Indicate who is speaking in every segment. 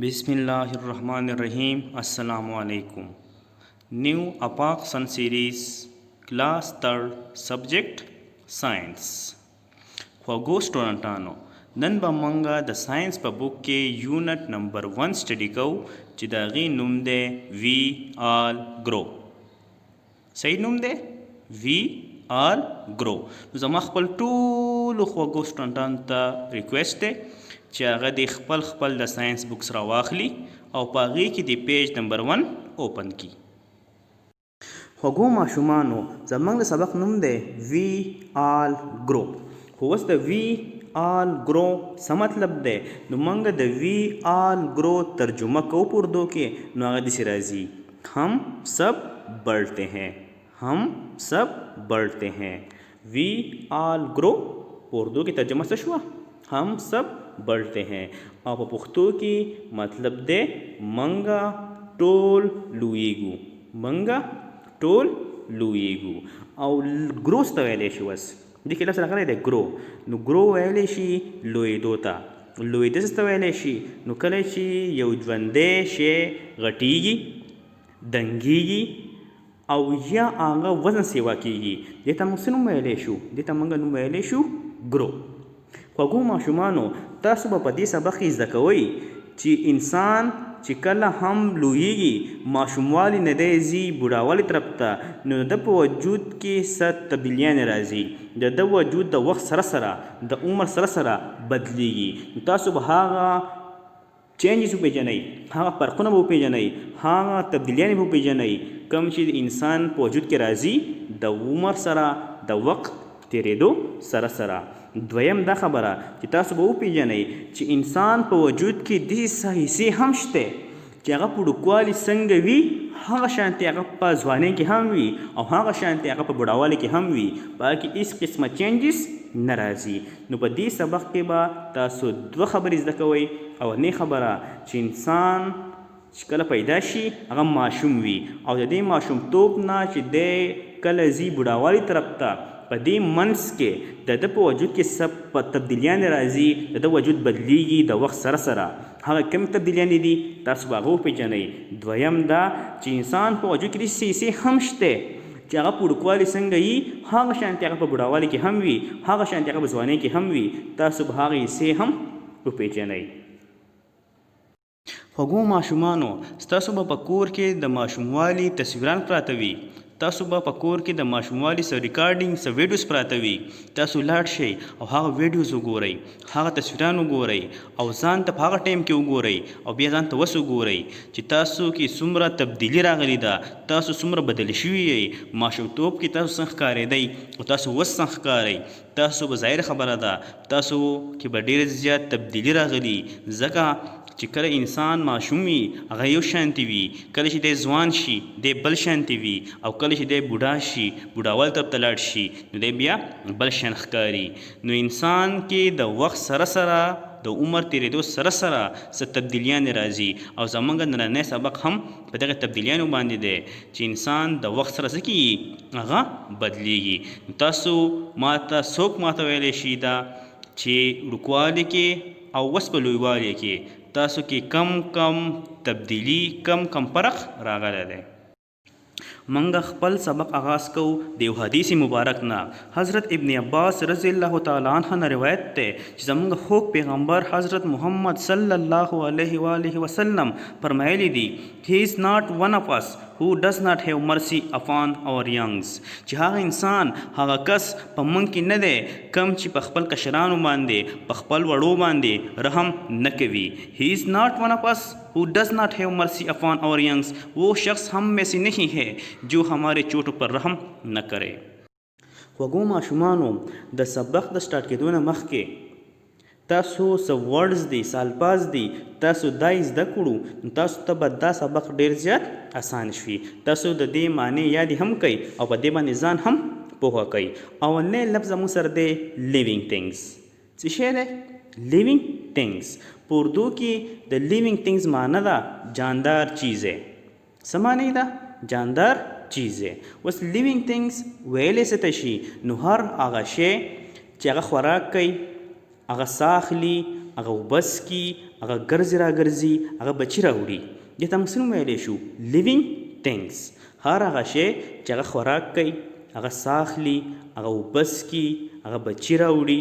Speaker 1: Bismillahirrahmanirrahim. Assalamu alaikum. New Apak Sun Series, Class 3rd, Subject Science. خوږو سټوډنټانو نن به مونږه د ساينس په بوک کې یونټ نمبر 1 سټډي کوو چې د هغې نوم دی وی آل ګرو. صحیح نوم دی وی آل ګرو. نو زما خپل ټولو خوږو سټوډنټانو ته ریکویسټ دی چې هغه د خپل د ساينس بوکس را واخلي او په هغې کې د پیج نمبر 1 اوپن کړي. خوږو ماشومانو زموږ د سبق نوم دی وی آل ګرو. خو اوس د وی آل ګرو څه مطلب دی؟ نو موږ د وی آل ګرو ترجمه کوو په اردو کې، نو هغه داسې راځي هم سب بڑھتے ہیں، هم سب بڑھتے ہیں. وی آل ګرو په اردو کې ترجمه څه شوه؟ هم سب بڑھتے ہیں. او په پښتو کې مطلب دی منګه ټول لویږو، منګه ټول لویږو. او ګرو څه ته ویلی شي؟ اوس دې کې لفظ راغلی دی ګرو. نو ګرو ویلی شي لویدو ته. لویده څه ته ویلی شي؟ نو کله چې یو ژوندی شی غټیږي، دنګیږي او یا هغه وزن سیوا کیږي، دې ته موږ څه نوم ویلی شو؟ دې ته موږ نوم ویلی شو ګرو. خوږو ماشومانو تاسو به په دې سبق کې زده کوئ چې انسان چې کله هم لویږي، ماشوموالي نه دی ځي بوډاوالي طرف ته، نو د په وجود کې څه تبدیلیانې راځي. د وجود د وخت سره سره د عمر سره سره بدلیږي. نو تاسو به هغه چینجز وپېژنئ، هغه فرقونه به وپېژنئ، هغه تبدیلیانې به وپېژنئ کوم چې د انسان په وجود کې راځي د عمر سره د وخت تیرېدو سره سره. دویم دا خبره چې تاسو به وپېژنئ چې انسان په وجود کې داسې حصې هم شته چې هغه په ډوکوالي څنګه وي هغه شانتې هغه په ځوانۍ کې هم وي او هغه شانتې هغه په بوډاوالي کې هم وي. په هغه کې هېڅ قسمه چینجز نه راځي. نو په دې سبق کې به تاسو دوه خبرې زده کوئ. اولنۍ خبره چې انسان چې کله پیدا شي هغه ماشوم وي او د دې ماشومتوب نه چې دی کله ځي بوډاوالي طرف ته، په دې منځ کې د ده په وجود کې څه تبدیلیانې راځي، د ده وجود بدلیږي د وخت سره سره. هغه کومې تبدیلیانې دي تاسو به هغه وپېژنئ. دویم دا چې انسان په وجود کې داسې حصې هم شته چې هغه په وړوکوالي څنګه وي هغه شانتې هغه په بوډاوالي کې هم وي، هغه شانتې هغه په ځوانۍ کې هم وي. تاسو به هغه حصې هم وپېژنئ. خوږو ماشومانو ستاسو به په کور کې د ماشوموالي تصویران پراته وي. تاسو به په کور کې د ماشوموالي څه ریکارډینګ څه ویډیوز پراته وي. تاسو لاړ شئ او هغه ویډیوز وګورئ، هغه تصویران وګورئ او ځان ته په هغه ټایم کې وګورئ او بیا ځان ته اوس وګورئ چې تاسو کې څومره تبدیلي راغلې ده، تاسو څومره بدل شوي یئ. ماشومتوب کې تاسو څنګه ښکارېدئ او تاسو اوس څنګه ښکارئ. تاسو به ظاهره خبره ده تاسو کې به ډېر زیات تبدیلي راغلي، ځکه چې کله انسان ماشوم وي هغه یو شانتي وي، کله چې دی ځوان شي دی بل شانتي وي، او کله چې دی بوډا شي بوډاوالي طرف ته لاړ شي نو دی بیا بل شان ښکاري. نو انسان کې د وخت سره سره د عمر تېرېدو سره سره څه تبدیلیانې راځي او زموږ نننی سبق هم په دغې تبدیلیانو باندې دی چې انسان د وخت سره څه کېږي هغه بدلیږي. تاسو ماته څوک ماته ویلی شي دا چې وړوکوالي کې او اوس په لویوالي کې تاسو کې کم تبدیلی کم فرق راغلی دی. منګه خپل سبق آغاز کوو د یو حدیث مبارک نه. حضرت ابن عباس رضی الله تعالی عنه نه روایت دی چې زموږ خوږ پیغمبر حضرت محمد صلی الله علیه و آله وسلم فرمایلی دی he is not one of us who does not have mercy upon our youngs. چې هغه انسان هغه کس په موږ کې نه دی کم چې په خپل کشرانو باندې په خپل وړو باندې رحم نه کوي. he is not one of us who does not have mercy upon our youngs. وہ شخص ہم میں سے نہیں ہے جو ہمارے چوٹوں پر رحم نہ کرے. خوږو ماشومانو د سبق د سٹارټ کېدو نه مخکې تاسو څه ورډز دي څه الفاظ دي تاسو دا زده کړو، تاسو ته به دا سبق ډېر زیات اسان شي. تاسو د دې معنی یادې هم کوئ او په دې باندې ځان هم پوهه کوئ. اولنی لفظ مو سره دی لیوینګ تھنګز. څه شی دی؟ لیوینګ تھنګز. په اردو کې د لیوینګ تھنګز معنی ده جاندار چیزیں. څه معنی ده؟ جاندار چیزیں. اوس لیوینګ تھنګز ویلی څه ته شي؟ نو هر هغه شی چې هغه خوراک کوي، هغه ساه اخلي، هغه اوبه څښي، هغه ګرځي راګرځي هغه بچي راوړي دې ته موږ څه نوم ویلی شو لیوینګ تھینګس هر هغه شی چې هغه خوراک کوي هغه ساه اخلي هغه اوبه څښي هغه بچي راوړي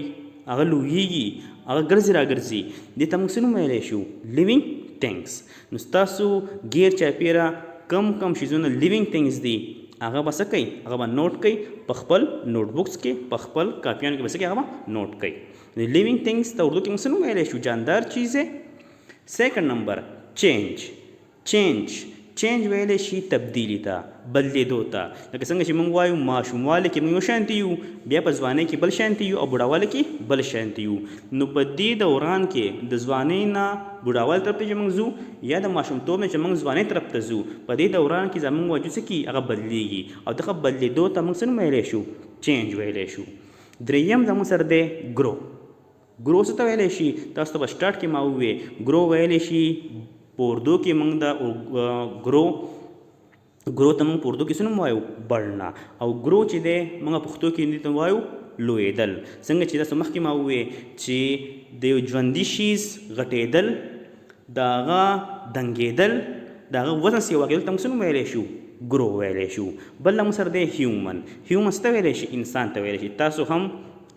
Speaker 1: هغه لویږي هغه ګرځي راګرځي دې ته موږ څه نوم ویلی شو لیوینګ تھینګس نو ستاسو غیر چاپیره کم شیزونه لیوینګ تھینګس دي هغه به څه کوي هغه به نوٹ کوي په خپل نوٹ بکس کې په خپل کاپیانو کې به څه کوي هغه به نوٹ کوي لیوینګ تھینګس ته اردو کې موږ څه نوم ویلی شو جاندار چیزې سیکنډ نمبر چینج ویلی شي تبدیلي ته بدلېدو ته لکه څنګه چې موږ وایو ماشوموالي کې موږ یو شانتي یو بیا په ځوانۍ کې بل شانتي یو او بوډاوالي کې بل شانتي یو نو په دې دوران کې د ځوانۍ نه بوډاوالي طرف ته چې موږ ځو یا د ماشومتوب نه چې موږ ځوانۍ طرف ته ځو په دې دوران کې زموږ وجود څه کي هغه بدلېږي او دغه بدلېدو ته موږ څه نوم ویلی شو چینج ویلی شو دریم زموږ سره دی ګرو څه ته ویلی شي تاسو ته به سټارټ کې ما وویې ګرو ویلی شي په اردو کې موږ د ګرو ته موږ په اردو کې څه نوم وایو بړنا او ګرو چې دی موږ پښتو کې دې ته وایو لویېدل څنګه چې تاسو مخکې ما وویې چې د یو ژوندي شیز غټېدل د هغه دنګېدل د هغه وزن سیوا کېدل ته موږ څه نوم ویلی شو ګرو ویلی شو بل موږ سره دی هیومن څه ته ویلی شي انسان ته ویلی شي تاسو هم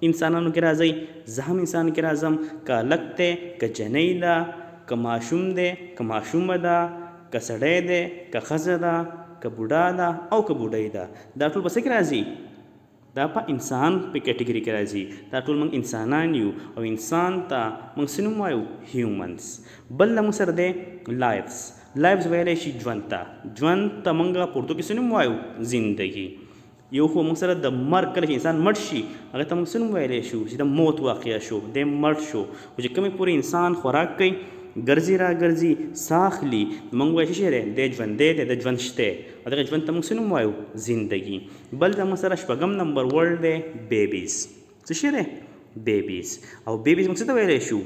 Speaker 1: انسانانو کې راځئ زه هم انسان کې راځم که هلک دی که جنۍ ده که ماشوم دی که ماشومه ده که سړی دی که ښځه ده که بوډا ده او که بوډۍ ده دا ټول په څه کې راځي دا په انسان په کیټګري کې راځي دا ټول موږ انسانان یو او انسان ته موږ څه نوم وایو هیومنس بل موږ سره دی لایفز ویلی شي ژوند ته موږ په اردو کې څه نوم وایو زندګي یو خو موږ سره د مرګ کله چې انسان مړ شي هغه ته موږ څه نوم ویلی شو چې د موت واقعه شو دی مړ شو خو چې کومې پورې انسان خوراک کوي ګرځي راګرځي ساه اخلي موږ وایو چې شی دی دی ژوندی دی د ژوند شته او دغه ژوند ته موږ څه نوم وایو زندګي بل زموږ سره شپږم نمبر ورډ دی بیبیز څه شی دی بیبیز او بیبیز موږ څه ته ویلی شو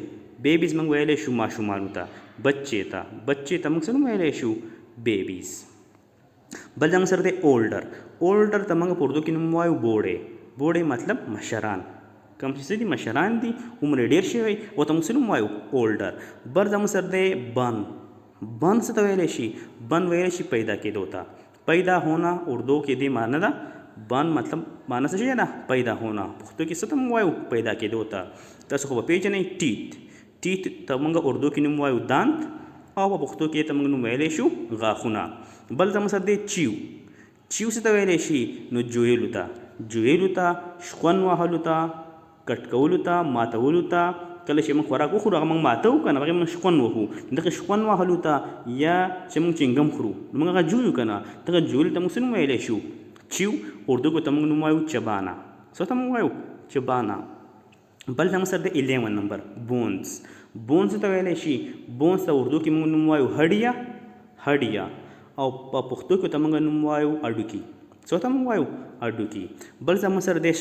Speaker 1: بیبیز موږ ویلی شو ماشومانو ته بچې ته موږ څه نوم ویلی شو بیبیز بل زموږ سره دی اولډر ته موږ په اردو کې نوم وایو بوډۍ مطلب مشران کوم چې څه دي مشران دي عمر ډېر شوی ورته موږ څه نوم وایو اولډر بل زموږ سره دی بن څه ته ویلی شي بن ویلی شي پیدا کېدو ته پیدا ہونا اردو کې دې معنی ده بن مطلب معنی څه شی ده پیدا ہونا پښتو کې څه ته موږ وایو پیدا کېدو ته تاسو خو به پیژنئ ټیت ته موږ اردو کې نوم وایو دانت او په پښتو کې ته موږ نوم ویلی شو غاښونه بل زموږ سره دی چیو څه ته ویلی شي نو جویلو ته شخون وهلو ته کټ کولو ته ماتولو ته کله چې موږ خوراک وخورو هغه موږ ماتو که نه هغې موږ شخون وهو دغه شخون وهلو ته یا چې موږ چنګم خورو نو موږ هغه جویو که نه دغه جویلو ته موږ څه نوم ویلی شو چیو اردو کې ته موږ نوم وایو چبانا څه ته موږ وایو چبانا بل زموږ سره دی 11 نمبر بونز ته ویلی شي بونز ته اردو کې موږ نوم وایو هډیا او په پښتو کې ته موږ نوم وایو اډوکي څه ته موږ وایو اډوکي بل زموږ سره دی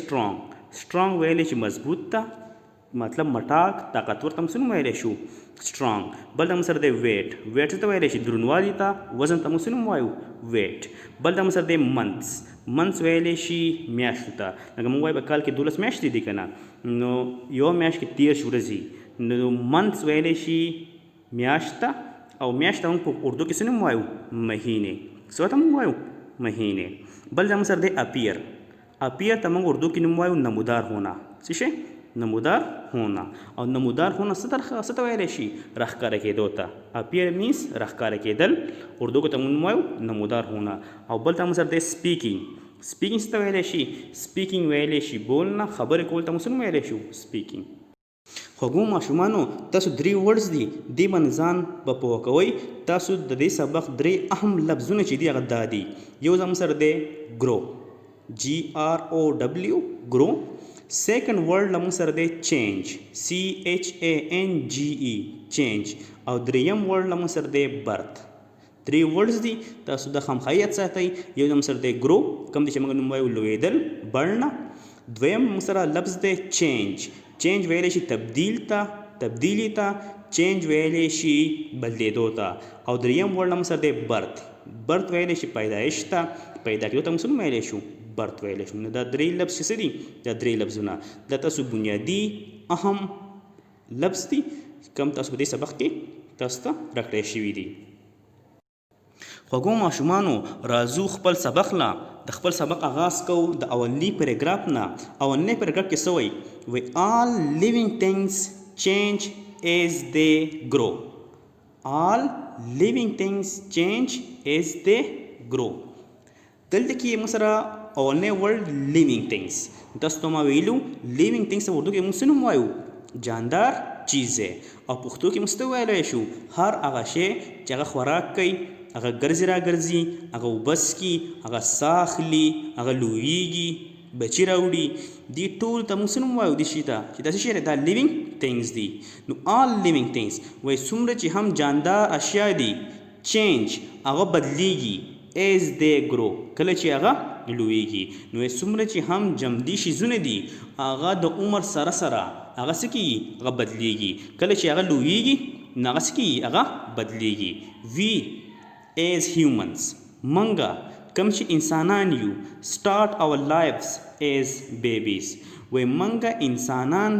Speaker 1: سټرانګ ویلی شي مضبوط ته مطلب مټاک طاقتور ته موږ څه نوم ویلی شو سټرانګ بل زموږ سره دی ویټ څه ته ویلی شي دروندوالي ته وزن ته موږ څه نوم وایو ویټ بل زموږ سره دی منث ویلی شي میاشتو ته لکه موږ وایو په کال کې 12 میاشتې دي که نه نو یو میاشت کې 30 ورځې نو منث ویلی شي میاشت ته او میاشت ته موږ په اردو کې څه نوم وایو مهینې څه ته موږ وایو مهینې بل زموږ سره دی اپیر ته موږ اردو کې نوم وایو نمودار ہونا څه شی نمودار ہونا او نمودار ہونا څه ته ویلی شي راښکاره کېدو ته اپیر مینس راښکاره کېدل اردو کې ته موږ نوم وایو نمودار ہونا او بل ته موږ سره دی سپیکینګ څه ته ویلی شي سپیکینګ ویلی شي بولنه خبرې کول ته موږ څه نوم ویلی شو سپیکینګ خوږو ماشومانو تاسو 3 ورډز دي دې باندې ځان به پوه کوئ تاسو د دې سبق 3 اهم لفظونه چې دي هغه دا دي یو زموږ سره دی ګرو GROW ګرو سیکنډ ورډ زموږ سره دی چینج CHANGE چینج او دریم ورډ زموږ سره دی برت 3 ورډز دي تاسو د خامخا یاد ساتئ یو زموږ سره دی ګرو کوم دی چې موږ نوم وایو لویېدل بړنه دویم موږ سره لفظ دی چینج ویلی شي تبدیلی ته چینج ویلی شي بدلېدو ته او دریم ورډ موږ سره دی برت ویلی شي پیدایش ته پیدا کېدو ته موږ څه نوم ویلی شو برت ویلی شو نو دا 3 لفظ چې څه دي دا 3 لفظونه دا تاسو بنیادي اهم لفظ دي کم تاسو په دې سبق کې تاسو ته راکړی شوي دي. خوږو ماشومانو راځو خپل سبق لا د خپل سبق آغاز کوو د اولني پیراګراف نه. اولنی پیراګراف کې څه وایي؟ all living things change as they grow. all living things change as they grow. دلته کې موږ سره اولنی ورډ living things. تاسو ته ما ویلو living things په اردو کې موږ څه نوم وایو؟ جاندار چیز ہے. او پښتو کې موږ څه ویلی شو؟ هر هغه شی چې هغه خوراک کوي، هغه ګرځي را ګرځي، هغه اوبه څښي، هغه ساه اخلي، هغه لویږي، بچي راوړي، دې ټول ته موږ څه نوم وایو؟ دې شي ته چې دا څه شی دی؟ دا لیوینګ تھنګز دي. نو all living things وایي څومره چې هم جاندار اشیا دي چینج هغه بدلیږي as they grow کله چې هغه لویږي. نو وایي څومره چې هم جمدي شیزونه دي هغه د عمر سره سره هغه څه کېږي؟ هغه بدلیږي. کله چې هغه لویږي نو هغه څه کېږي؟ هغه بدلیږي. we as humans منګه کم چې انسانان یو start our lives as babies وای منګه انسانان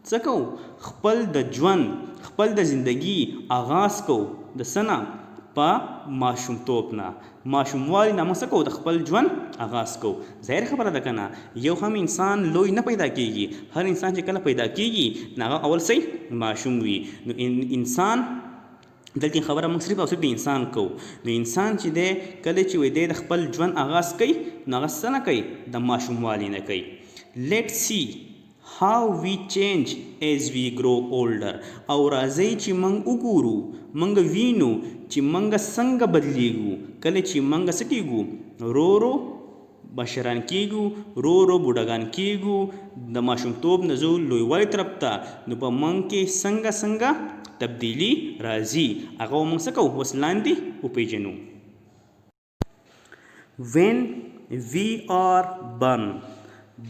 Speaker 1: څه کوو؟ خپل د ژوند خپل د زندگی آغاز کوو د څه نه؟ په ماشومتوب نه. ماشوموالي نه موږ څه کوو؟ د خپل ژوند آغاز کوو. ظاهر خبره ده که نه؟ یو هم انسان لوی نه پیدا کیږي. هر انسان چې کله پیدا کیږي نو هغه اول څه ماشوم وي. نو انسان دلته خبره موږ صرف او صرف د انسان کوو. نو انسان چې دی کله چې وایي دی د خپل ژوند آغاز کوي نو هغه څه نه کوي؟ د ماشوموالي نه کوي. let's see how we change as we grow older. او راځئ چې موږ وګورو، موږ وینو چې موږ څنګه بدلیږو کله چې موږ څه کیږو؟ رو رو مشران کیږو، رو رو بوډاګان کیږو، د ماشومتوب نه ځو لویوالي طرف ته. نو په موږ کې څنګه څنګه تبدیلی راځي هغه موږ څه کوو؟ اوس لاندې وپیژنو. when we are born.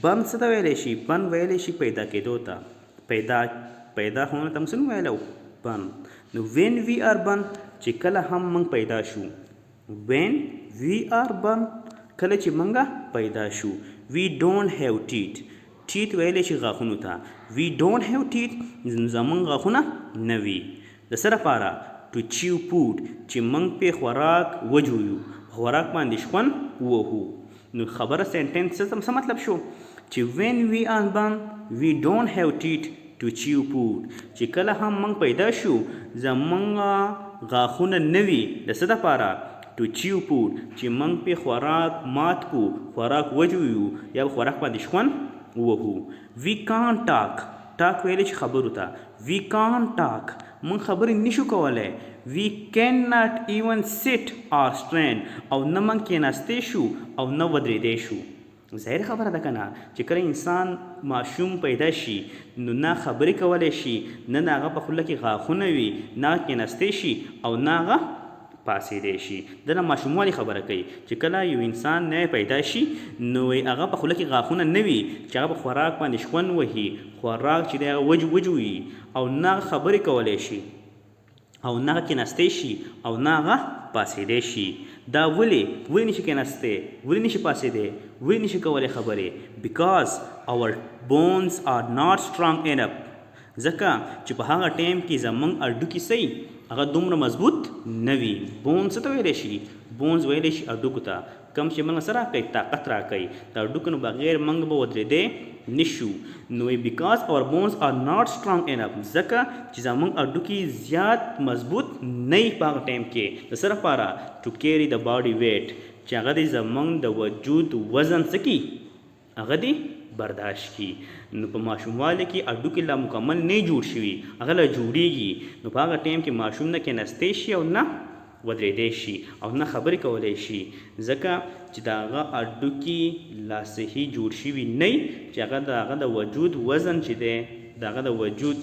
Speaker 1: born څه ته ویلی شي؟ born ویلی شي پیدا کېدو ته. پیدا هونه ته موږ څه ویلو؟ born. نو when we are born چې کله هم موږ پیدا شو. when we are born کله چې موږ پیدا شو. we don't have teeth. teeth ویلی شي غاښونو ته. we don't have teeth زموږ غاښونه نه وي. د څه لپاره؟ to chew food چې موږ پې خوراک وجویو، خوراک باندې شخوند ووهو. نو خبره سینټنس څه مطلب شو؟ چې when we are born we don't have teeth to chew food چې کله هم موږ پیدا شو زموږ غاښونه نه وي. د څه لپاره؟ to chew food چې موږ پې خوراک مات کو، خوراک وجویو یا خوراک باندې شخوند ووهو. we can't talk. talk ویلی چې خبرو ته. we can't talk موږ خبرې نشو کولی. we cannot even sit or stand او نه موږ کېناستی شو او نه ودرېدی شو. ظاهر خبره ده که نه؟ چې کله انسان ماشوم پیدا شي نو نه خبرې کولی شي، نه د هغه په خوله کې غاښونه وي، نه کېناستی شي او نه هغه پاسېدی شي. دله ماشوموالي خبره کوي چې کله یو انسان نوی پیدا شي نو هغه په خوله کې غاښونه نه وي چې هغه په خوراک باندې شخوند وهي، خوراک چې دی هغه وجوي او نه خبرې کولی شي او نه کېناستی شي او نه هغه پاسېدی شي. دا ولې نشي کېناستی؟ ولې نشي پاسېدی؟ ولې نشي کولی خبرې؟ because our bones are not strong enough. ځکه چې په هغه ټایم کې زموږ هډوکي صحیح هغه دومره مضبوط نه وي. بونز څه ته ویلی شي؟ بونز ویلی شي هډوکو ته. کم چې موږ څه راکوي؟ طاقت راکوي. د هډوکو نه بغیر موږ به ودرېدی نشو. نو because our bones are not strong enough ځکه چې زموږ هډوکي زیات مضبوط نه وي په هغه ټایم کې. د څه لپاره؟ to carry the body weight چې هغه د زموږ د وجود وزن څه کي؟ هغه دی برداشت کی. نو په ماشوموالي کې هډوکي لا مکمل نه جوړ شوي، هغه لا جوړیږي. نو په هغه ټایم کې ماشوم نه کېناستی شي او نه ودرېدی شي او نه خبرې کولی شي ځکه چې د هغه هډوکي لا صحیح جوړ شوي نه وي چې هغه د هغه د وجود وزن چې دی د هغه د وجود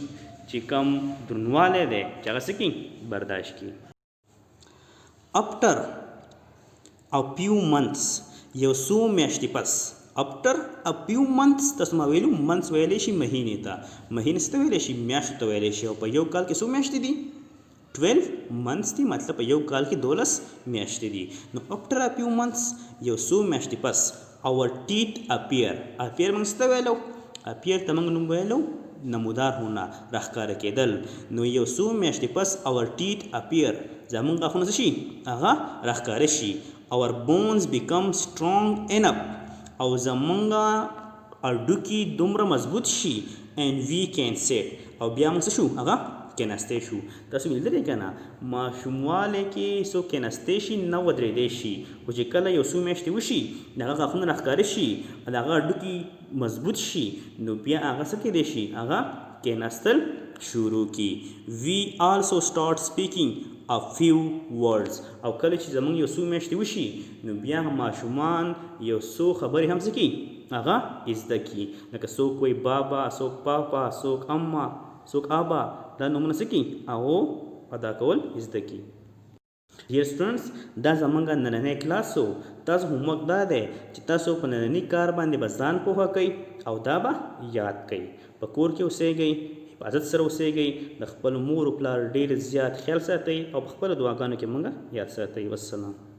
Speaker 1: چې کم درنوالی دی چې هغه څه کړي؟ برداشت کړي. after a few months یو څو میاشتې پس. after a few months تاسو ما ویلو months ویلی شي مهینې ته. مهینې څه ته ویلی شي؟ میاشتو ته ویلی شي. او په یو کال کې څو میاشتې دي؟ 12 months دي. مطلب په یو کال کې 12 میاشتې دي. نو after a few months یو څو میاشتې پس our teeth appear. appear موږ څه ته ویلو؟ appear ته موږ نوم ویلو نمودار هونه راښکاره کېدل. نو یو څو میاشتې پس our teeth appear زمونږ غاښونه څه شي هغه راښکاره شي. our bones become strong enough او زمونږ هډوکي دومره مضبوط شي and we can sit او بیا موږ څه شو هغه کېناستی شو. تاسو لیدلی که نه ماشوموالی کې څوک کېناستی شي نه ودرېدی شي خو چې کله یو څو میاشتې وشي د هغه غاښونه راښکاره شي د هغه هډوکي مضبوط شي نو بیا هغه څه کېدی شي هغه کېناستل شروع کړي. we also start speaking a few words او کله چې زمونږ یو څو میاشتې وشي نو بیا ماشومان یو څو خبرې هم څه کړي هغه زده کړي لکه څوک وایي بابا څوک پاپا څوک اما څوک آبا دا نومونه څه کړي هغو ادا کول زده کړي. ډیر سټوډنټس دا زمونږ نننی کلاس و. تاسو هومورک دا دی چې تاسو په ننني کار باندې به ځان پوهه کوئ او دا به یاد کوئ. په کور کې اوسیږئ حفاظت سره اوسیږئ د خپل مور و پلار ډیر زیات خیال ساتئ او په خپلو دعاګانو کې مونږ یاد ساتئ. والسلام.